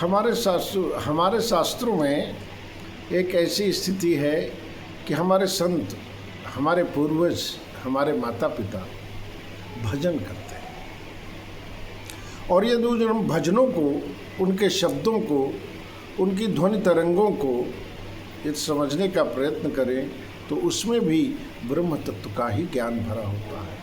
हमारे शास्त्रों में एक ऐसी स्थिति है कि हमारे संत, हमारे पूर्वज, हमारे माता पिता भजन करते हैं, और ये जो हम भजनों को, उनके शब्दों को, उनकी ध्वनि तरंगों को ये समझने का प्रयत्न करें तो उसमें भी ब्रह्म तत्व का ही ज्ञान भरा होता है,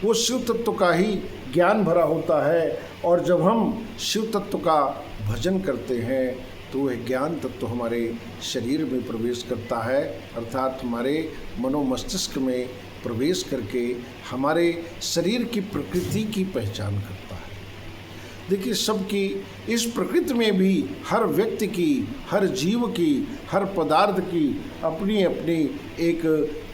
वो शिव तत्व का ही ज्ञान भरा होता है। और जब हम शिव तत्व का भजन करते हैं तो वह ज्ञान तत्व हमारे शरीर में प्रवेश करता है, अर्थात हमारे मनोमस्तिष्क में प्रवेश करके हमारे शरीर की प्रकृति की पहचान करता है। देखिए, सबकी इस प्रकृति में भी हर व्यक्ति की, हर जीव की, हर पदार्थ की अपनी अपनी एक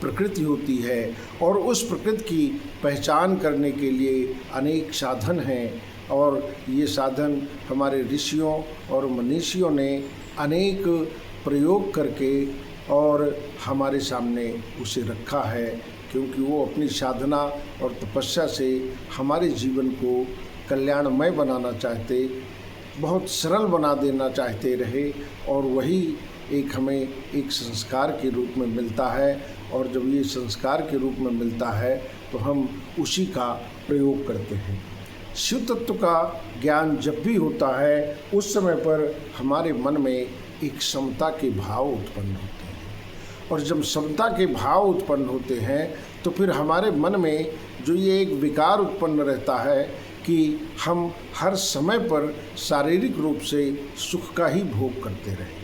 प्रकृति होती है, और उस प्रकृति की पहचान करने के लिए अनेक साधन हैं, और ये साधन हमारे ऋषियों और मनीषियों ने अनेक प्रयोग करके और हमारे सामने उसे रखा है, क्योंकि वो अपनी साधना और तपस्या से हमारे जीवन को कल्याणमय बनाना चाहते, बहुत सरल बना देना चाहते रहे, और वही एक हमें एक संस्कार के रूप में मिलता है। और जब ये संस्कार के रूप में मिलता है तो हम उसी का प्रयोग करते हैं। शिव तत्व का ज्ञान जब भी होता है उस समय पर हमारे मन में एक समता के भाव उत्पन्न होते हैं, और जब समता के भाव उत्पन्न होते हैं तो फिर हमारे मन में जो ये एक विकार उत्पन्न रहता है कि हम हर समय पर शारीरिक रूप से सुख का ही भोग करते रहें।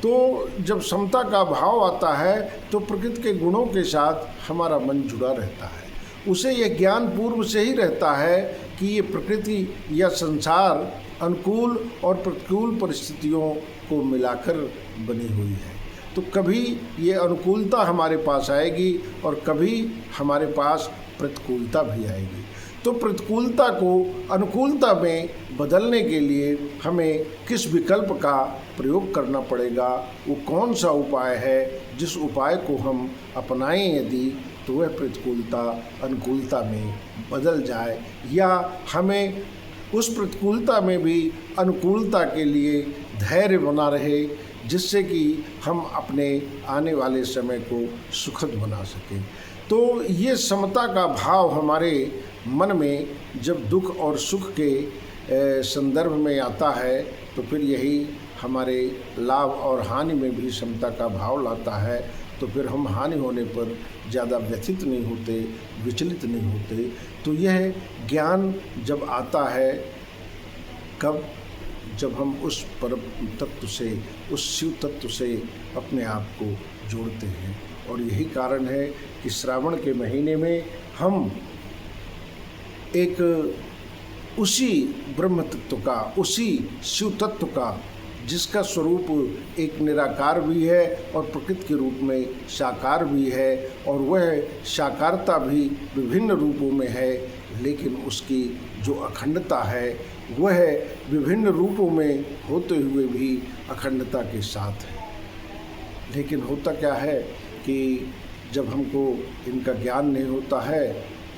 तो जब समता का भाव आता है तो प्रकृति के गुणों के साथ हमारा मन जुड़ा रहता है, उसे यह ज्ञान पूर्व से ही रहता है कि ये प्रकृति या संसार अनुकूल और प्रतिकूल परिस्थितियों को मिलाकर बनी हुई है। तो कभी ये अनुकूलता हमारे पास आएगी और कभी हमारे पास प्रतिकूलता भी आएगी। तो प्रतिकूलता को अनुकूलता में बदलने के लिए हमें किस विकल्प का प्रयोग करना पड़ेगा, वो कौन सा उपाय है जिस उपाय को हम अपनाएं यदि तो वह प्रतिकूलता अनुकूलता में बदल जाए, या हमें उस प्रतिकूलता में भी अनुकूलता के लिए धैर्य बना रहे, जिससे कि हम अपने आने वाले समय को सुखद बना सकें। तो ये समता का भाव हमारे मन में जब दुख और सुख के संदर्भ में आता है तो फिर यही हमारे लाभ और हानि में भी समता का भाव लाता है। तो फिर हम हानि होने पर ज़्यादा व्यथित नहीं होते, विचलित नहीं होते। तो यह ज्ञान जब आता है कब, जब हम उस परम तत्व से, उस शिव तत्व से अपने आप को जोड़ते हैं। और यही कारण है कि श्रावण के महीने में हम एक उसी ब्रह्म तत्व का, उसी शिव तत्व का, जिसका स्वरूप एक निराकार भी है और प्रकृति के रूप में साकार भी है, और वह साकारता भी विभिन्न रूपों में है, लेकिन उसकी जो अखंडता है वह विभिन्न रूपों में होते हुए भी अखंडता के साथ है। लेकिन होता क्या है कि जब हमको इनका ज्ञान नहीं होता है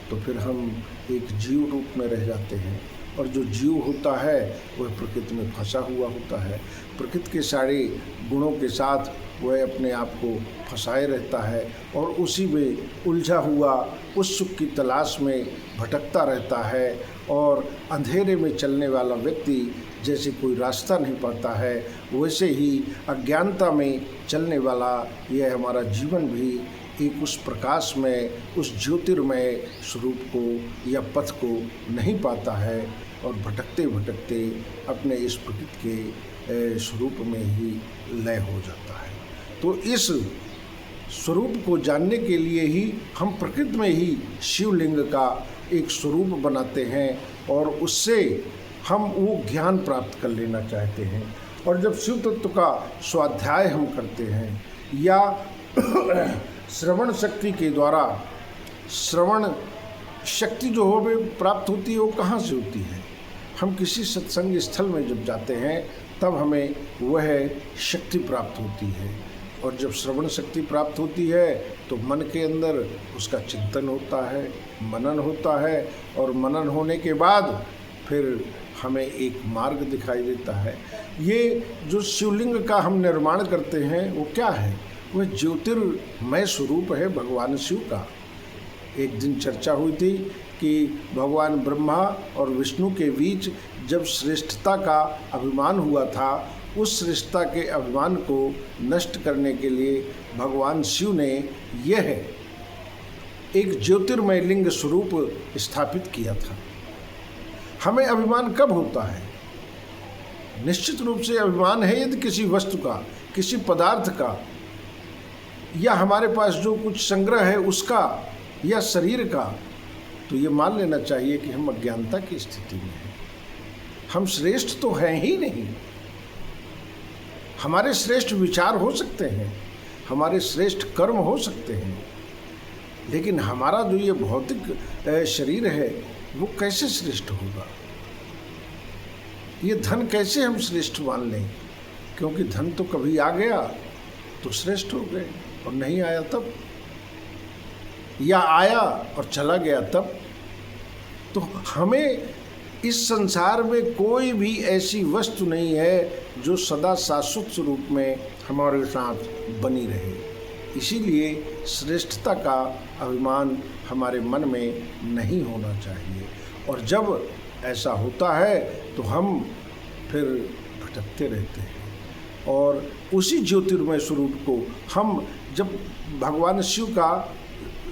तो फिर हम एक जीव रूप में रह जाते हैं, और जो जीव होता है वह प्रकृति में फंसा हुआ होता है। प्रकृति के सारे गुणों के साथ वह अपने आप को फंसाए रहता है, और उसी में उलझा हुआ उस सुख की तलाश में भटकता रहता है। और अंधेरे में चलने वाला व्यक्ति जैसे कोई रास्ता नहीं पाता है, वैसे ही अज्ञानता में चलने वाला यह हमारा जीवन भी एक उस प्रकाश में, उस ज्योतिर्मय स्वरूप को या पथ को नहीं पाता है, और भटकते भटकते अपने इस प्रकृति के स्वरूप में ही लय हो जाता है। तो इस स्वरूप को जानने के लिए ही हम प्रकृति में ही शिवलिंग का एक स्वरूप बनाते हैं, और उससे हम वो ज्ञान प्राप्त कर लेना चाहते हैं। और जब शिव तत्व का स्वाध्याय हम करते हैं या श्रवण शक्ति के द्वारा, श्रवण शक्ति जो हो वे प्राप्त होती है, वो कहाँ से होती है? हम किसी सत्संग स्थल में जब जाते हैं तब हमें वह शक्ति प्राप्त होती है। और जब श्रवण शक्ति प्राप्त होती है तो मन के अंदर उसका चिंतन होता है, मनन होता है, और मनन होने के बाद फिर हमें एक मार्ग दिखाई देता है। ये जो शिवलिंग का हम निर्माण करते हैं वो क्या है? वह ज्योतिर्मय स्वरूप है भगवान शिव का। एक दिन चर्चा हुई थी कि भगवान ब्रह्मा और विष्णु के बीच जब श्रेष्ठता का अभिमान हुआ था, उस श्रेष्ठता के अभिमान को नष्ट करने के लिए भगवान शिव ने यह एक ज्योतिर्मय लिंग स्वरूप स्थापित किया था। हमें अभिमान कब होता है? निश्चित रूप से अभिमान है यदि किसी वस्तु का, किसी पदार्थ का, या हमारे पास जो कुछ संग्रह है उसका, या शरीर का, तो ये मान लेना चाहिए कि हम अज्ञानता की स्थिति में हैं। हम श्रेष्ठ तो हैं ही नहीं। हमारे श्रेष्ठ विचार हो सकते हैं, हमारे श्रेष्ठ कर्म हो सकते हैं, लेकिन हमारा जो ये भौतिक शरीर है वो कैसे श्रेष्ठ होगा? ये धन कैसे हम श्रेष्ठ मान लें? क्योंकि धन तो कभी आ गया तो श्रेष्ठ हो गए, और नहीं आया तब, या आया और चला गया तब। तो हमें इस संसार में कोई भी ऐसी वस्तु नहीं है जो सदा शाश्वत स्वरूप में हमारे साथ बनी रहे। इसीलिए श्रेष्ठता का अभिमान हमारे मन में नहीं होना चाहिए, और जब ऐसा होता है तो हम फिर भटकते रहते हैं। और उसी ज्योतिर्मय स्वरूप को हम जब भगवान शिव का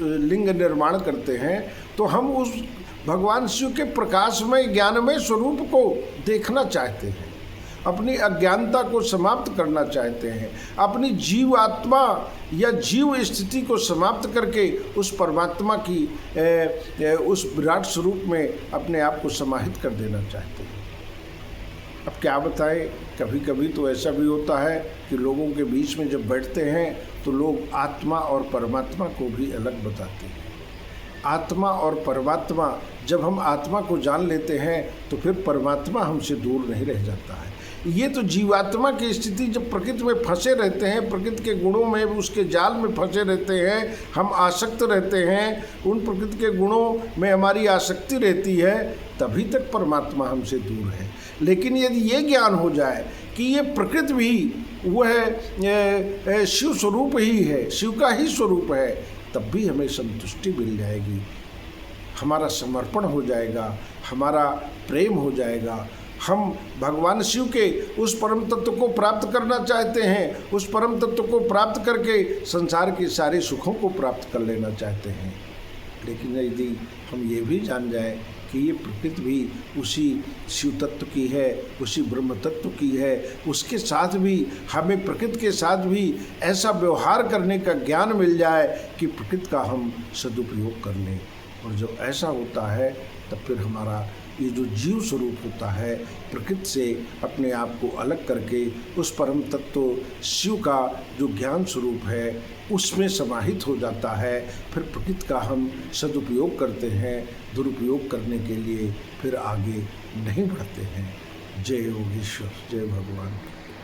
लिंग निर्माण करते हैं तो हम उस भगवान शिव के प्रकाशमय ज्ञानमय स्वरूप को देखना चाहते हैं, अपनी अज्ञानता को समाप्त करना चाहते हैं, अपनी जीव आत्मा या जीव स्थिति को समाप्त करके उस परमात्मा की उस विराट स्वरूप में अपने आप को समाहित कर देना चाहते हैं। अब क्या बताएं, कभी कभी तो ऐसा भी होता है कि लोगों के बीच में जब बैठते हैं तो लोग आत्मा और परमात्मा को भी अलग बताते हैं। आत्मा और परमात्मा, जब हम आत्मा को जान लेते हैं तो फिर परमात्मा हमसे दूर नहीं रह जाता है। ये तो जीवात्मा की स्थिति, जब प्रकृति में फंसे रहते हैं, प्रकृति के गुणों में, उसके जाल में फंसे रहते हैं, हम आसक्त रहते हैं, उन प्रकृति के गुणों में हमारी आसक्ति रहती है, तभी तक परमात्मा हमसे दूर है। लेकिन यदि ये ज्ञान हो जाए कि ये प्रकृति भी वह शिव स्वरूप ही है, शिव का ही स्वरूप है, तब भी हमें संतुष्टि मिल जाएगी, हमारा समर्पण हो जाएगा, हमारा प्रेम हो जाएगा। हम भगवान शिव के उस परम तत्व को प्राप्त करना चाहते हैं, उस परम तत्व को प्राप्त करके संसार के सारे सुखों को प्राप्त कर लेना चाहते हैं। लेकिन यदि हम ये भी जान जाएं कि ये प्रकृति भी उसी शिव तत्व की है, उसी ब्रह्म तत्व की है, उसके साथ भी हमें प्रकृति के साथ भी ऐसा व्यवहार करने का ज्ञान मिल जाए कि प्रकृति का हम सदुपयोग कर लें। और जब ऐसा होता है तब फिर हमारा ये जो जीव स्वरूप होता है, प्रकृति से अपने आप को अलग करके उस परम तत्व शिव का जो ज्ञान स्वरूप है उसमें समाहित हो जाता है। फिर प्रकृति का हम सदुपयोग करते हैं, दुरुपयोग करने के लिए फिर आगे नहीं बढ़ते हैं। जय योगेश्वर, जय भगवान।